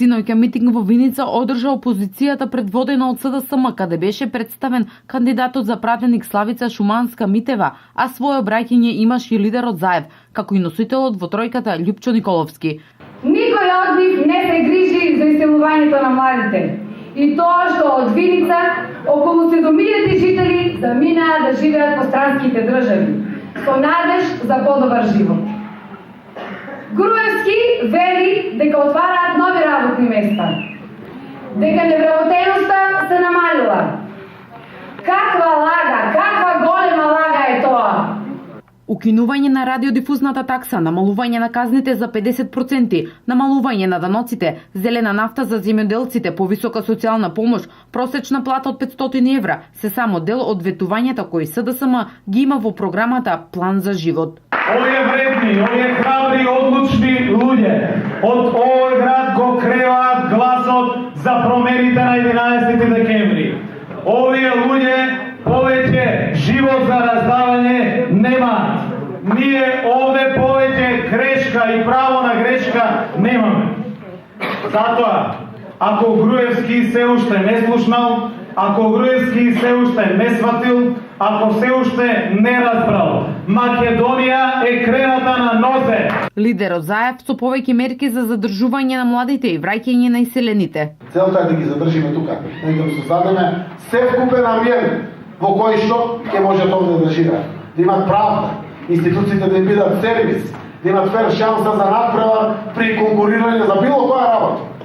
Синоќа митинг во Виница одржа опозицијата предводена од СДСМ, каде беше представен кандидатот за пратеник Славица Шуманска-Митева, а своје обраќање имаше и лидерот Заев, како и носителот во тројката Љупчо Николовски. Никој од нив не се грижи за иселувањето на младите. И тоа што од Виница околу 7000 жители заминаа да живеат по странските држави, со надеж за подобар живот. Груевски вели дека отвараат нови работни места, дека невработеноста се намалила. Каква лага, каква голема лага е тоа! Укинување на радиодифузната такса, намалување на казните за 50%, намалување на даноците, зелена нафта за земјоделците, повисока социјална помош, просечна плата од 500 евра, се само дел од ветувањата кои СДСМ ги има во програмата План за живот. Овие вредни, овие храбри, одлучни луѓе од овој град го креваат гласот за промените на 11 декември. Овие луѓе повеќе живот за раздавање немаат. Ние овде повеќе грешка и право на грешка немаме. Затоа, ако Груевски се уште не слушнал, ако Груевски се уште не сватил, ако се уште не разбрал, Македонија е крената на нозе. Лидерот Заев со повеќе мерки за задржување на младите и враќање на иселените. Целта е да ги задржиме тука, да ги создадеме севкупен амбиент во кој што ќе можат овде да живеат, да имат правда, институциите да им бидат сервис, да имат фер шанса за надпревар при конкурирање за било која работа.